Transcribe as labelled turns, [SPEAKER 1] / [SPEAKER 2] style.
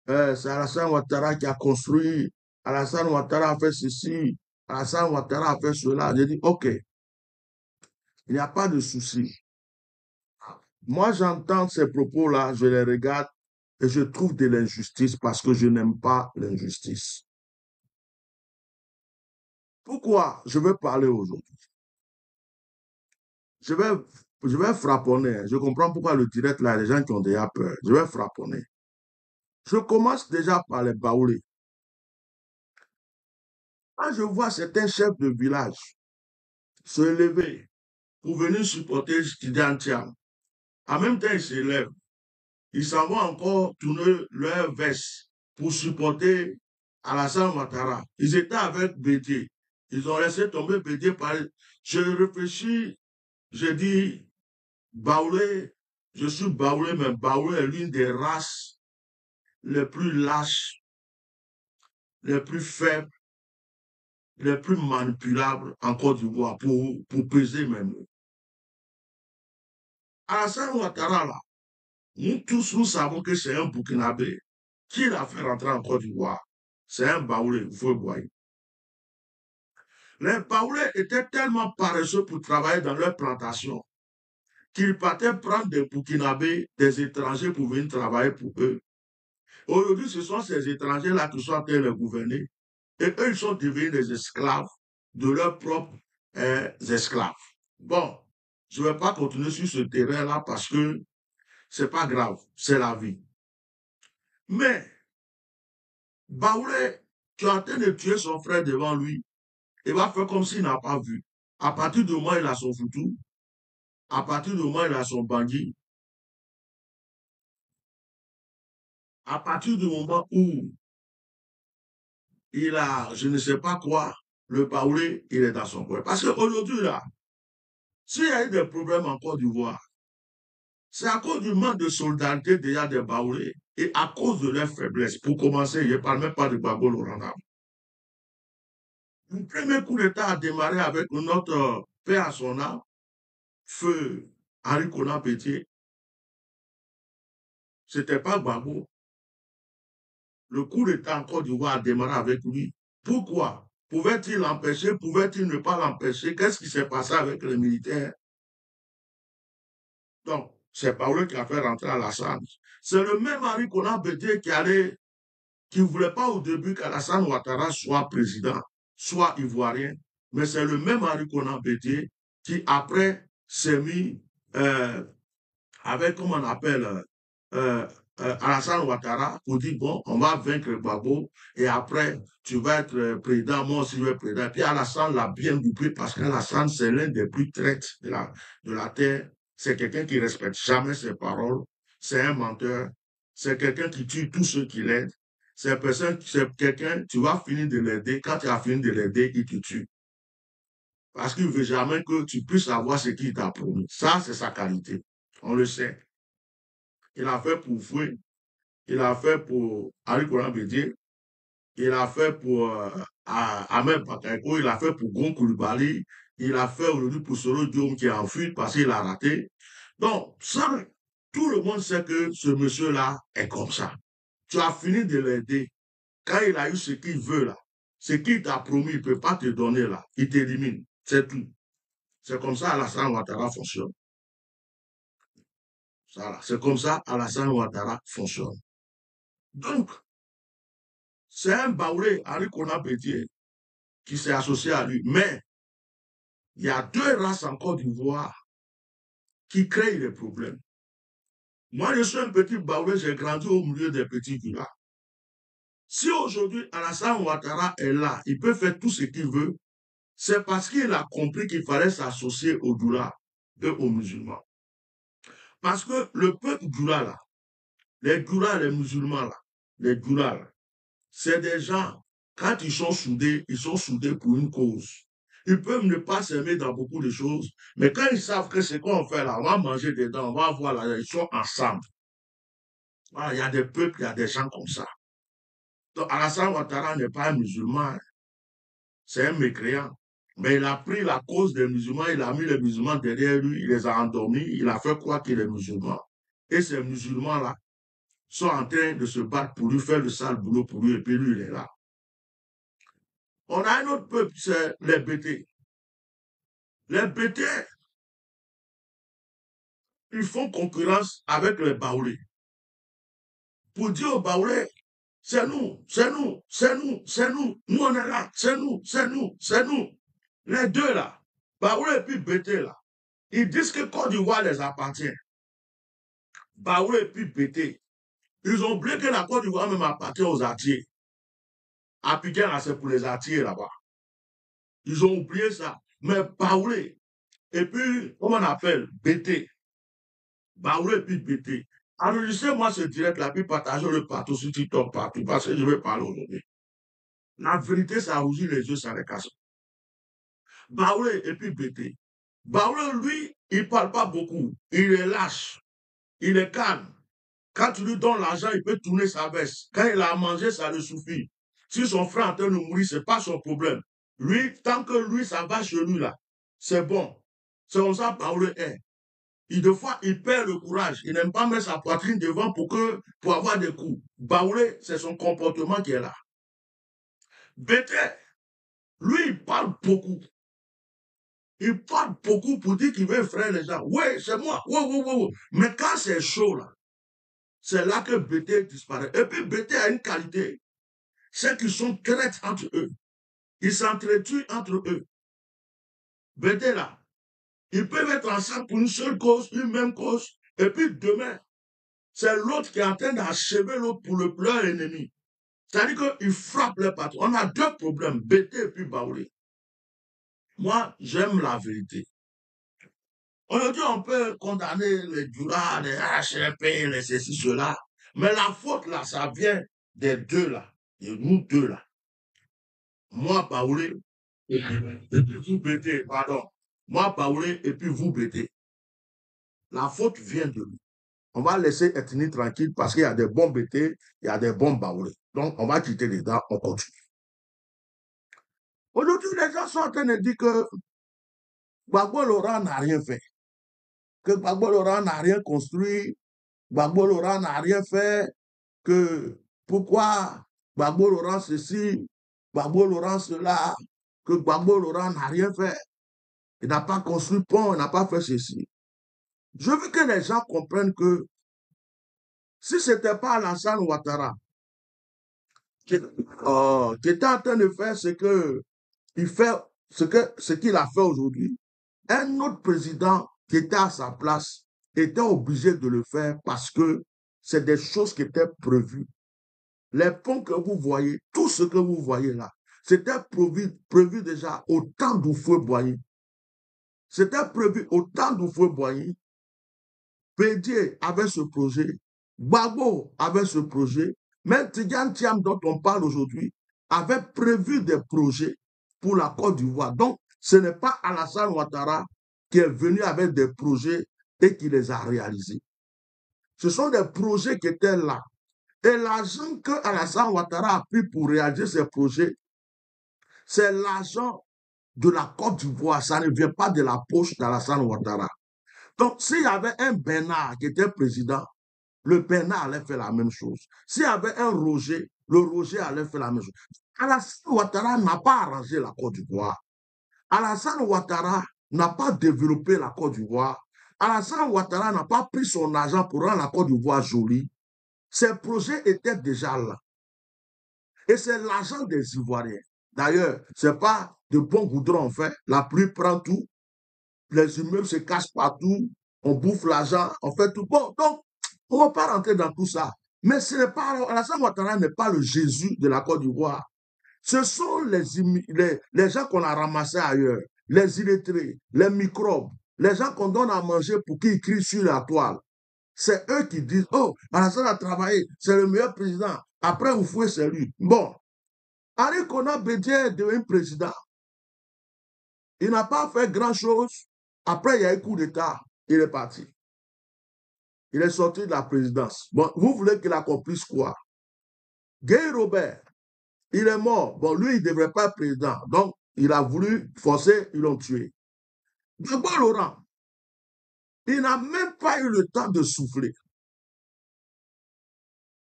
[SPEAKER 1] C'est Alassane Ouattara qui a construit, Alassane Ouattara a fait ceci, Alassane Ouattara a fait cela. J'ai dit, OK, il n'y a pas de souci. Moi, j'entends ces propos-là, je les regarde et je trouve de l'injustice parce que je n'aime pas l'injustice. Pourquoi je veux parler aujourd'hui? Je vais, je vais frapponner. Je comprends pourquoi le direct là, les gens qui ont déjà peur. Je vais frapponner. Je commence déjà par les baoulés. Quand je vois certains chefs de village se lever pour venir supporter Tidiane, en même temps, ils se lèvent. Ils s'en vont encore tourner leur veste pour supporter Alassane Ouattara. Ils étaient avec Bédié. Ils ont laissé tomber Bédié par... Je réfléchis, je dis, Baoulé, je suis Baoulé, mais Baoulé est l'une des races les plus lâches, les plus faibles, les plus manipulables en Côte d'Ivoire pour peser mes mots. Alassane Ouattara, là, nous tous, nous savons que c'est un Burkinabé. Qui l'a fait rentrer en Côte d'Ivoire? C'est un Baoulé, il faut le voir. Les Baoulés étaient tellement paresseux pour travailler dans leur plantation qu'ils partaient prendre des Burkinabés, des étrangers pour venir travailler pour eux. Aujourd'hui, ce sont ces étrangers-là qui sont en train de les gouverner. Et eux, ils sont devenus des esclaves de leurs propres esclaves. Bon, je ne vais pas continuer sur ce terrain-là parce que c'est pas grave, c'est la vie. Mais Baoulé, tu es en train de tuer son frère devant lui, il va faire comme s'il n'a pas vu. À partir du moment où il a son foutu, à partir du moment où il a son bandit, à partir du moment où il a, je ne sais pas quoi, le Baoulé, il est dans son coin. Parce qu'aujourd'hui, là, s'il y a eu des problèmes en Côte d'Ivoire, c'est à cause du manque de solidarité déjà des Baoulés et à cause de leur faiblesse. Pour commencer, je ne parle même pas de Gbagbo Loranda. Le premier coup d'État a démarré avec notre père à son âme, feu Henri Konan Pétier. Ce n'était pas Gbagbo. Le coup d'État en Côte d'Ivoire a démarré avec lui. Pourquoi? Pouvait-il l'empêcher? Pouvait-il ne pas l'empêcher? Qu'est-ce qui s'est passé avec les militaires? Donc, c'est Paolo qui a fait rentrer Alassane. C'est le même Henri Konan Pétier qui ne voulait pas au début qu'Alassane Ouattara soit président, soit ivoirien, mais c'est le même Henri Konan Pétier qui, après, s'est mis avec, comment on appelle, Alassane Ouattara pour dire, bon, on va vaincre Gbagbo et après, tu vas être président, moi aussi je vais être président. Et puis Alassane l'a bien doublé parce qu'Alassane, c'est l'un des plus traites de la terre. C'est quelqu'un qui ne respecte jamais ses paroles. C'est un menteur. C'est quelqu'un qui tue tous ceux qui l'aident. C'est quelqu'un, tu vas finir de l'aider. Quand tu as fini de l'aider, il te tue. Parce qu'il ne veut jamais que tu puisses avoir ce qu'il t'a promis. Ça, c'est sa qualité. On le sait. Il a fait pour Foué, il a fait pour Henri Konan Bédié, il a fait pour Ahmed Bakayoko, il a fait pour Gon Koulibaly, il a fait aujourd'hui pour Soro Diom qui est en fuite parce qu'il a raté. Donc, ça, tout le monde sait que ce monsieur-là est comme ça. Tu as fini de l'aider. Quand il a eu ce qu'il veut là, ce qu'il t'a promis, il ne peut pas te donner là, il t'élimine. C'est tout. C'est comme ça Alassane Ouattara fonctionne. C'est comme ça Alassane Ouattara fonctionne. Donc, c'est un Baoulé, Henri Konan Pétier, qui s'est associé à lui. Mais il y a deux races en Côte d'Ivoire qui créent les problèmes. Moi, je suis un petit Baoulé, j'ai grandi au milieu des petits villages. Si aujourd'hui Alassane Ouattara est là, il peut faire tout ce qu'il veut, c'est parce qu'il a compris qu'il fallait s'associer aux Doula et aux musulmans. Parce que le peuple Doula, là, les Doula, les musulmans, là, les Doula, là, c'est des gens, quand ils sont soudés pour une cause. Ils peuvent ne pas s'aimer dans beaucoup de choses, mais quand ils savent que ce qu'on fait là, on va manger dedans, on va voir là, ils sont ensemble. Voilà, il y a des peuples, il y a des gens comme ça. Donc Alassane Ouattara n'est pas un musulman, c'est un mécréant. Mais il a pris la cause des musulmans, il a mis les musulmans derrière lui, il les a endormis, il a fait croire qu'il est musulman. Et ces musulmans-là, sont en train de se battre pour lui faire le sale boulot pour lui, et puis lui, il est là. On a un autre peuple, c'est les Bétés. Les Bétés, ils font concurrence avec les Baoulés. Pour dire aux Baoulés, c'est nous, c'est nous, c'est nous, c'est nous, nous on est là, c'est nous, c'est nous, c'est nous. Les deux là, Baoulé et puis Bété là, ils disent que Côte d'Ivoire les appartient. Baoulé et puis Bété, ils ont oublié que la Côte d'Ivoire même appartient aux Artiers. Appliqué là, c'est pour les Artiers là-bas. Ils ont oublié ça. Mais Baoulé, et puis, comment on appelle, Bété, Baoulé et puis Bété. Enregistrez-moi ce direct-là, puis partagez-le partout sur TikTok, partout, parce que je vais parler aujourd'hui. La vérité, ça rougit les yeux, ça les casse. Baoulé et puis Bété. Baoulé, lui, il ne parle pas beaucoup. Il est lâche. Il est calme. Quand tu lui donnes l'argent, il peut tourner sa veste. Quand il a mangé, ça le suffit. Si son frère est en train de mourir, ce n'est pas son problème. Lui, tant que lui, ça va chez lui, là, c'est bon. C'est comme ça, Baoulé est. Et des fois, il perd le courage. Il n'aime pas mettre sa poitrine devant pour avoir des coups. Baoulé, c'est son comportement qui est là. Bété, lui, il parle beaucoup. Il parle beaucoup pour dire qu'il veut frère les gens. Oui, c'est moi. Oui. Mais quand c'est chaud, là, c'est là que Bété disparaît. Et puis Bété a une qualité. C'est qu'ils sont crêtes entre eux. Ils s'entretuent entre eux. Bété, là, ils peuvent être ensemble pour une seule cause, une même cause. Et puis demain, c'est l'autre qui est en train d'achever l'autre pour leur ennemi. C'est-à-dire qu'ils frappent les patrons. On a deux problèmes, Bété et puis Baoulé. Moi, j'aime la vérité. Aujourd'hui, on peut condamner les Dura, les HRP, les ceci, cela. Mais la faute, là, ça vient des deux, là. De nous deux, là. Moi, Baoulé, et puis vous, Bété, pardon. Moi, Baoulé, et puis vous, Bété. La faute vient de lui. On va laisser ethnie tranquille parce qu'il y a des bons Bété, il y a des bons Baoulé. Donc, on va quitter les gars, on continue. Aujourd'hui, les gens sont en train de dire que Gbagbo Laurent n'a rien fait. Que Gbagbo Laurent n'a rien construit. Gbagbo Laurent n'a rien fait. Que pourquoi Gbagbo Laurent ceci, Gbagbo Laurent cela, que Gbagbo Laurent n'a rien fait. Il n'a pas construit pont, il n'a pas fait ceci. Je veux que les gens comprennent que si ce n'était pas Alassane Ouattara qui était en train de faire ce qu'il a fait aujourd'hui, un autre président qui était à sa place était obligé de le faire parce que c'est des choses qui étaient prévues. Les ponts que vous voyez, tout ce que vous voyez là, c'était prévu déjà au temps d'Houphouët-Boigny. C'était prévu au temps d'Houphouët-Boigny. Bédié avait ce projet, Gbagbo avait ce projet, même Tidjane Thiam dont on parle aujourd'hui avait prévu des projets pour la Côte d'Ivoire. Donc, ce n'est pas Alassane Ouattara qui est venu avec des projets et qui les a réalisés. Ce sont des projets qui étaient là. Et l'argent que Alassane Ouattara a pris pour réaliser ces projets, c'est l'argent de la Côte d'Ivoire. Ça ne vient pas de la poche d'Alassane Ouattara. Donc, s'il y avait un Bernard qui était président, le Bernard allait faire la même chose. S'il y avait un Roger, le Roger allait faire la même chose. Alassane Ouattara n'a pas arrangé la Côte d'Ivoire. Alassane Ouattara n'a pas développé la Côte d'Ivoire. Alassane Ouattara n'a pas pris son argent pour rendre la Côte d'Ivoire jolie. Ces projets étaient déjà là. Et c'est l'argent des Ivoiriens. D'ailleurs, ce n'est pas de bon goudron en fait. La pluie prend tout. Les immeubles se cachent partout. On bouffe l'argent, on fait tout. Bon, donc, on ne va pas rentrer dans tout ça. Mais ce n'est pas, Alassane Ouattara n'est pas le Jésus de la Côte d'Ivoire. Ce sont les gens qu'on a ramassés ailleurs, les illettrés, les microbes, les gens qu'on donne à manger pour qu'ils crient sur la toile. C'est eux qui disent, oh, Alassane a travaillé, c'est le meilleur président. Après, vous fouez, c'est lui. Bon, Henri Konan Bédié est devenu président. Il n'a pas fait grand-chose. Après, il y a eu coup d'État. Il est parti. Il est sorti de la présidence. Bon, vous voulez qu'il accomplisse quoi? Guy Robert, il est mort. Bon, lui, il ne devrait pas être président. Donc, il a voulu forcer, ils l'ont tué. Gbagbo Laurent, il n'a même pas eu le temps de souffler.